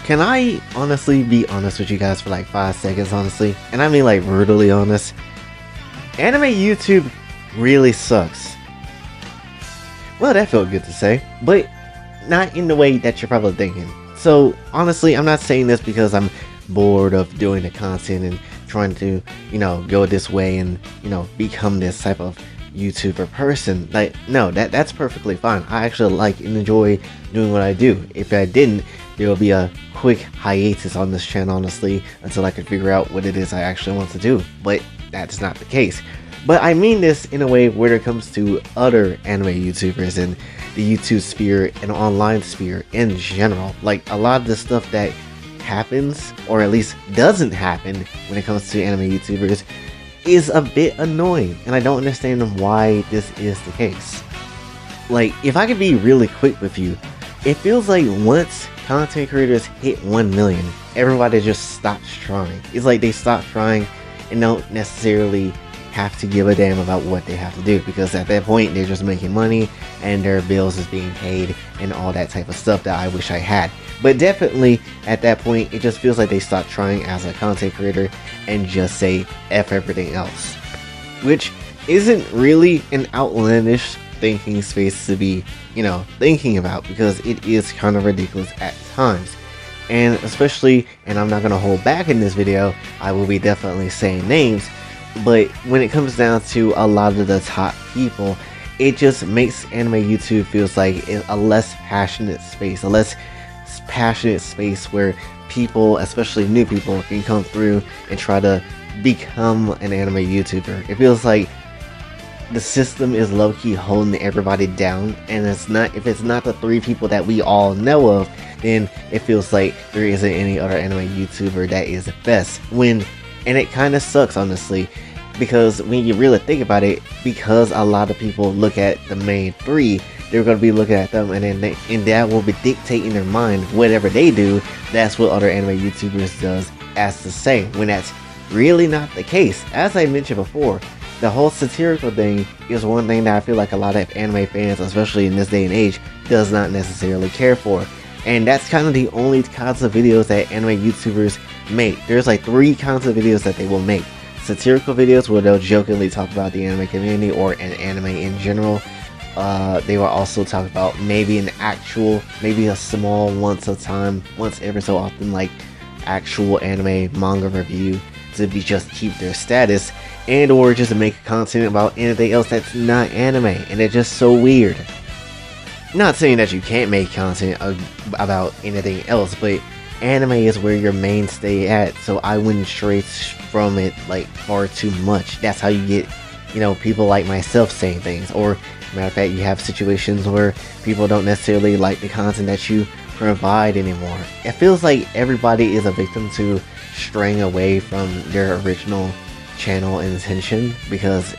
Can I honestly be honest with you guys for like 5 seconds, honestly? And I mean like brutally honest. Anime YouTube really sucks. Well, that felt good to say, but not in the way that you're probably thinking. So honestly, I'm not saying this because I'm bored of doing the content and trying to, go this way and, become this type of YouTuber person. Like, no, that's perfectly fine. I actually like and enjoy doing what I do. If I didn't, there will be a quick hiatus on this channel, honestly, until I can figure out what it is I actually want to do. But that's not the case. But I mean this in a way where it comes to other anime YouTubers and the YouTube sphere and online sphere in general. Like, a lot of the stuff that happens, or at least doesn't happen, when it comes to anime YouTubers is a bit annoying, and I don't understand why this is the case. Like, if I could be really quick with you, it feels like once content creators hit 1 million, everybody just stops trying. It's like they stop trying and don't necessarily have to give a damn about what they have to do, because at that point they're just making money and their bills is being paid and all that type of stuff that I wish I had. But definitely at that point it just feels like they stop trying as a content creator and just say F everything else, which isn't really an outlandish thinking space to be, thinking about, because it is kind of ridiculous at times. And especially, and I'm not going to hold back in this video, I will be definitely saying names, but when it comes down to a lot of the top people, it just makes anime YouTube feels like a less passionate space, where people, especially new people, can come through and try to become an anime YouTuber. It feels like the system is low-key holding everybody down, and if it's not the 3 people that we all know of, then it feels like there isn't any other anime YouTuber that is the best. And it kind of sucks, honestly, because when you really think about it, because a lot of people look at the main 3, they're going to be looking at them, and that will be dictating their mind. Whatever they do, that's what other anime YouTubers does as the same, when that's really not the case. As I mentioned before, the whole satirical thing is one thing that I feel like a lot of anime fans, especially in this day and age, does not necessarily care for. And that's kind of the only kinds of videos that anime YouTubers make. There's like 3 kinds of videos that they will make. Satirical videos where they'll jokingly talk about the anime community or an anime in general. They will also talk about maybe a small once every so often, like actual anime manga review to just keep their status, and or just to make content about anything else that's not anime. And it's just so weird. Not saying that you can't make content about anything else, but anime is where your mainstay at, so I wouldn't stray from it like far too much. That's how you get, people like myself saying things. Or matter of fact, you have situations where people don't necessarily like the content that you provide anymore. It feels like everybody is a victim to straying away from their original channel intention, because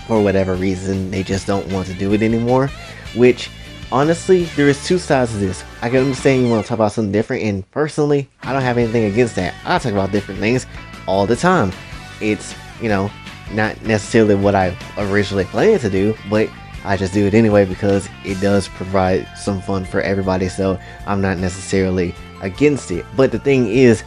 for whatever reason they just don't want to do it anymore. Which, honestly, there is 2 sides to this. I can understand you want to talk about something different, and personally, I don't have anything against that. I talk about different things all the time. It's, not necessarily what I originally planned to do, but I just do it anyway because it does provide some fun for everybody, so I'm not necessarily against it. But the thing is,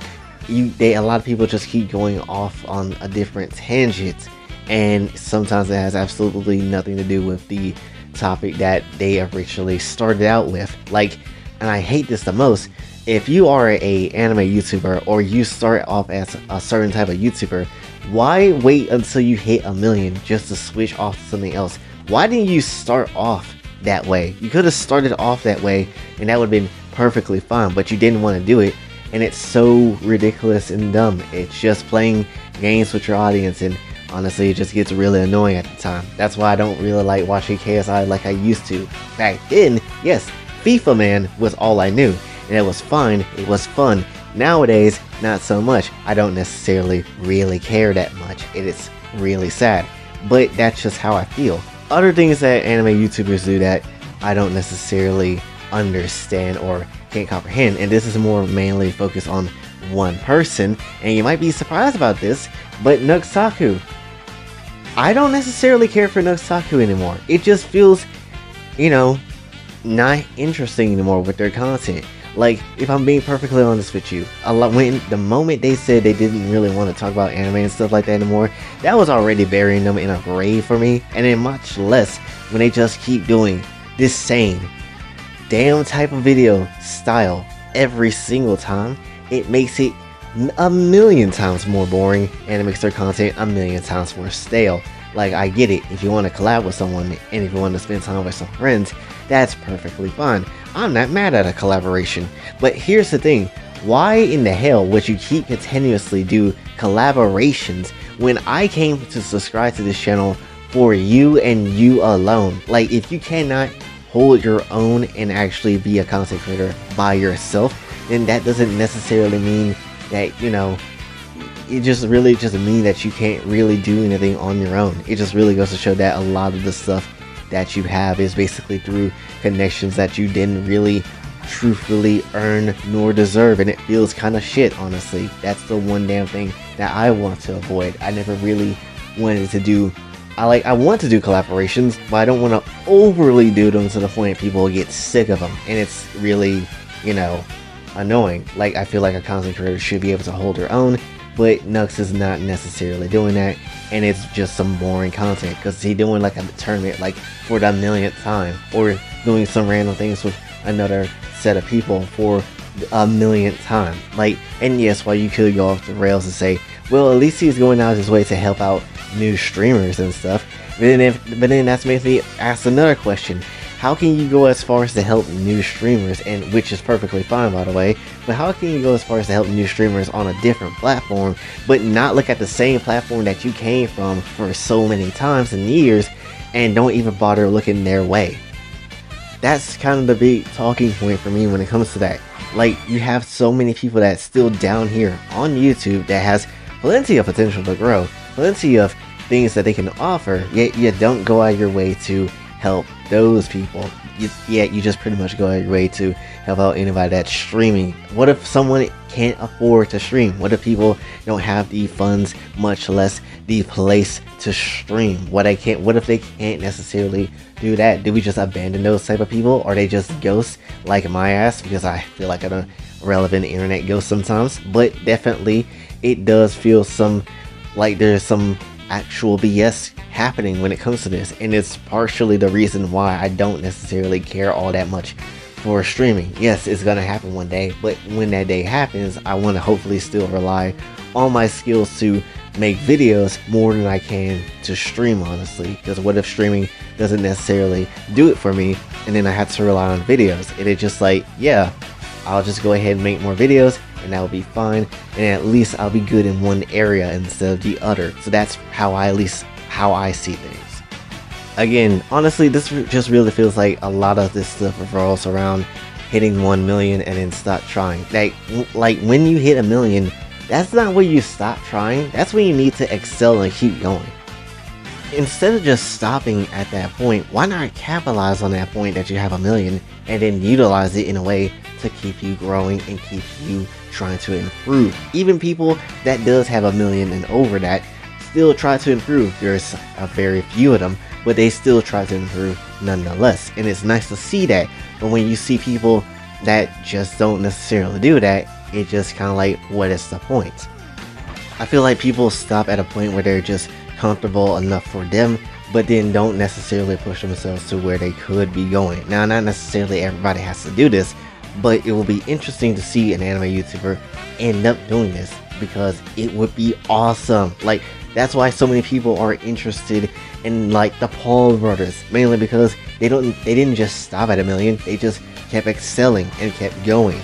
a lot of people just keep going off on a different tangent, and sometimes it has absolutely nothing to do with the topic that they originally started out with. Like, and I hate this the most, if you are a anime YouTuber or you start off as a certain type of YouTuber, why wait until you hit 1 million just to switch off to something else? Why didn't you start off that way? You could have started off that way and that would have been perfectly fine, but you didn't want to do it, and it's so ridiculous and dumb. It's just playing games with your audience, and honestly, it just gets really annoying at the time. That's why I don't really like watching KSI like I used to. Back then, yes, FIFA Man was all I knew, and it was fine, it was fun. Nowadays, not so much. I don't necessarily really care that much. It is really sad, but that's just how I feel. Other things that anime YouTubers do that I don't necessarily understand or can't comprehend, and this is more mainly focused on one person, and you might be surprised about this, but Nugsaku. I don't necessarily care for Nugsaku anymore. It just feels, not interesting anymore with their content. Like, if I'm being perfectly honest with you, when the moment they said they didn't really want to talk about anime and stuff like that anymore, that was already burying them in a grave for me. And then much less when they just keep doing this same damn type of video style every single time. It makes it a million times more boring, and it makes their content a million times more stale. Like, I get it, if you want to collab with someone and if you want to spend time with some friends, that's perfectly fine. I'm not mad at a collaboration. But here's the thing, why in the hell would you keep continuously do collaborations when I came to subscribe to this channel for you and you alone? Like, if you cannot hold your own and actually be a content creator by yourself, then that doesn't necessarily mean that, you know, it just really means that you can't really do anything on your own. It just really goes to show that a lot of the stuff that you have is basically through connections that you didn't really truthfully earn nor deserve, and it feels kind of shit, honestly. That's the one damn thing that I want to avoid. I never really wanted to do, I want to do collaborations, but I don't want to overly do them to the point people get sick of them, and it's really, you know, annoying. Like, I feel like a content creator should be able to hold their own, but Nux is not necessarily doing that, and it's just some boring content because he's doing like a tournament like for the millionth time, or doing some random things with another set of people for a millionth time. Like, and yes, while you could go off the rails and say, well, at least he's going out of his way to help out new streamers and stuff, but then that's made me ask another question. How can you go as far as to help new streamers, and which is perfectly fine, by the way, but how can you go as far as to help new streamers on a different platform, but not look at the same platform that you came from for so many times and years, and don't even bother looking their way? That's kind of the big talking point for me when it comes to that. Like, you have so many people that's still down here on YouTube that has plenty of potential to grow, plenty of things that they can offer, yet you don't go out of your way to help those people. You just pretty much go out of your way to help out anybody that's streaming. What if someone can't afford to stream? What if people don't have the funds, much less the place to stream? What if they can't necessarily do that? Do we just abandon those type of people? Or are they just ghosts like my ass? Because I feel like I'm a relevant internet ghost sometimes. But definitely it does feel like there's some actual BS happening when it comes to this, and it's partially the reason why I don't necessarily care all that much for streaming. Yes, it's gonna happen one day, but when that day happens, I want to hopefully still rely on my skills to make videos more than I can to stream, honestly. Because what if streaming doesn't necessarily do it for me, and then I have to rely on videos, and it's just like, yeah, I'll just go ahead and make more videos, and that'll be fine, and at least I'll be good in one area instead of the other. So that's how I see things. Again, honestly, this just really feels like a lot of this stuff revolves around hitting 1 million and then stop trying. Like when you hit 1 million, that's not where you stop trying. That's when you need to excel and keep going. Instead of just stopping at that point, why not capitalize on that point that you have 1 million and then utilize it in a way to keep you growing and keep you trying to improve? Even people that does have 1 million and over that still try to improve. There's a very few of them, but they still try to improve nonetheless, and it's nice to see that. But when you see people that just don't necessarily do that, it just kind of like, what is the point? I feel like people stop at a point where they're just comfortable enough for them, but then don't necessarily push themselves to where they could be going. Now, not necessarily everybody has to do this, but it will be interesting to see an anime YouTuber end up doing this, because it would be awesome. Like, that's why so many people are interested in like the Paul brothers, mainly because they didn't just stop at 1 million, they just kept excelling and kept going,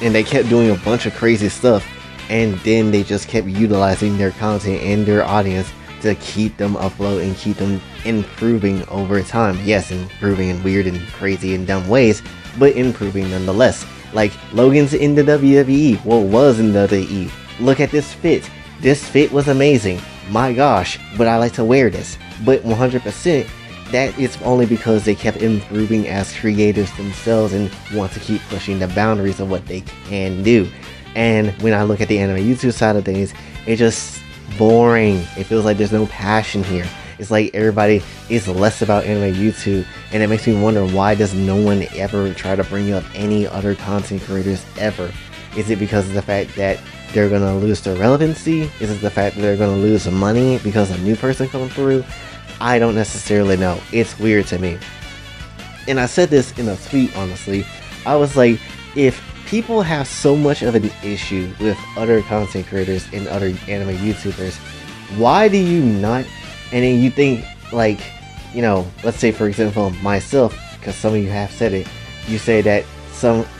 and they kept doing a bunch of crazy stuff, and then they just kept utilizing their content and their audience to keep them afloat and keep them improving over time. Yes, improving in weird and crazy and dumb ways, but improving nonetheless. Like Logan's in the WWE, well, was in the WWE. Look at this fit. This fit was amazing. My gosh, but I like to wear this. But 100%, that is only because they kept improving as creators themselves and want to keep pushing the boundaries of what they can do. And when I look at the anime YouTube side of things, it's just boring. It feels like there's no passion here. It's like everybody is less about anime YouTube, and it makes me wonder, why does no one ever try to bring up any other content creators ever? Is it because of the fact that they're gonna lose their relevancy? Is it the fact that they're gonna lose money because a new person comes through? I don't necessarily know. It's weird to me. And I said this in a tweet, honestly. I was like, if people have so much of an issue with other content creators and other anime YouTubers, why do you not? And then you think, like, you know, let's say for example myself, because some of you have said it, you say that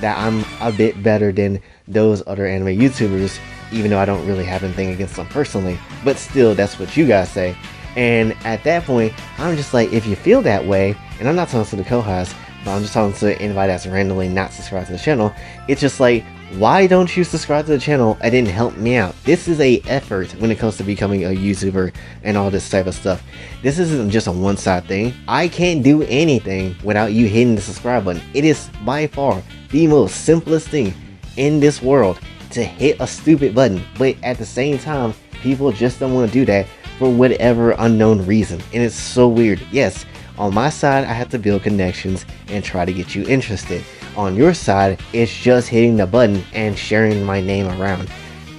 I'm a bit better than those other anime YouTubers, even though I don't really have anything against them personally, but still, that's what you guys say. And at that point, I'm just like, if you feel that way, and I'm not talking to the co-host, but I'm just talking to anybody that's randomly not subscribed to the channel, it's just like, why don't you subscribe to the channel and then help me out? This is a effort when it comes to becoming a YouTuber and all this type of stuff. This isn't just a one-side thing. I can't do anything without you hitting the subscribe button. It is by far the most simplest thing in this world to hit a stupid button, but at the same time, people just don't want to do that for whatever unknown reason, and it's so weird. Yes, on my side, I have to build connections and try to get you interested. On your side, it's just hitting the button and sharing my name around.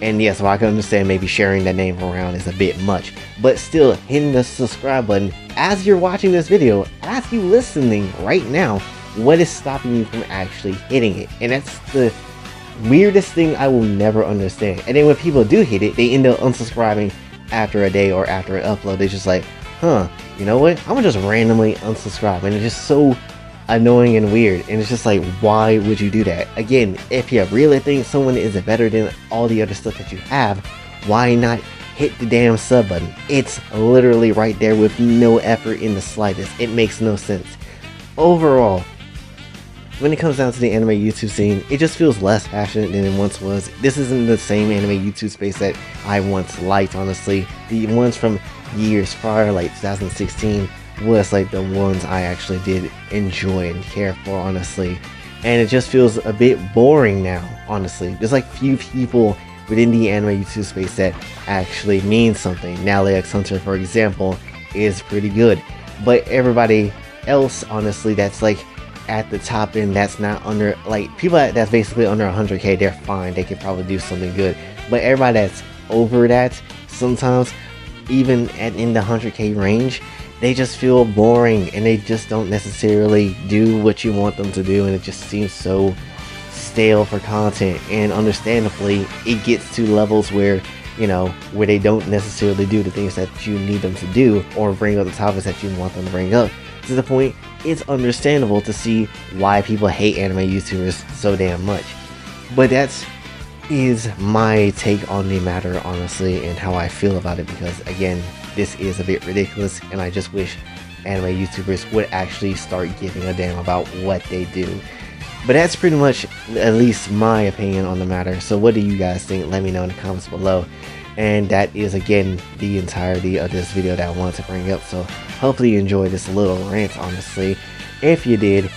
And yes, well, I can understand maybe sharing that name around is a bit much, but still, hitting the subscribe button as you're watching this video, as you listening right now, what is stopping you from actually hitting it? And that's the weirdest thing I will never understand. And then when people do hit it, they end up unsubscribing after a day or after an upload. They're just like, huh, you know what, I'm gonna just randomly unsubscribe. And it's just so annoying and weird, and it's just like, why would you do that? Again, if you really think someone is better than all the other stuff that you have, why not hit the damn sub button? It's literally right there with no effort in the slightest. It makes no sense. Overall, when it comes down to the anime YouTube scene, it just feels less passionate than it once was. This isn't the same anime YouTube space that I once liked, honestly. The ones from years prior, like 2016, was like the ones I actually did enjoy and care for, honestly. And it just feels a bit boring now, honestly. There's like few people within the anime YouTube space that actually mean something. Now, X Hunter, for example, is pretty good. But everybody else, honestly, that's like at the top end, that's not under, like, people that's basically under 100k, they're fine, they could probably do something good. But everybody that's over that, sometimes even in the 100k range, they just feel boring, and they just don't necessarily do what you want them to do, and it just seems so stale for content. And understandably, it gets to levels where, you know, where they don't necessarily do the things that you need them to do, or bring up the topics that you want them to bring up. To the point, it's understandable to see why people hate anime YouTubers so damn much. But that is my take on the matter, honestly, and how I feel about it, because again, this is a bit ridiculous, and I just wish anime YouTubers would actually start giving a damn about what they do. But that's pretty much at least my opinion on the matter. So what do you guys think? Let me know in the comments below. And that is, again, the entirety of this video that I wanted to bring up. So hopefully you enjoyed this little rant, honestly. If you did,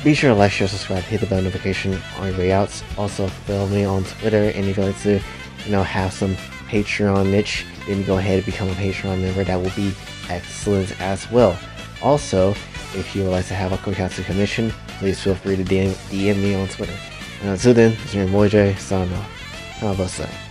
be sure to like, share, subscribe, hit the bell notification on your way out. Also follow me on Twitter, and if you'd like to, you know, have some Patreon niche, then go ahead and become a Patreon member. That will be excellent as well. Also, if you would like to have a Kokatsu commission, please feel free to DM me on Twitter. And until then, this is your boy Jay, signing off. Have a blessed day.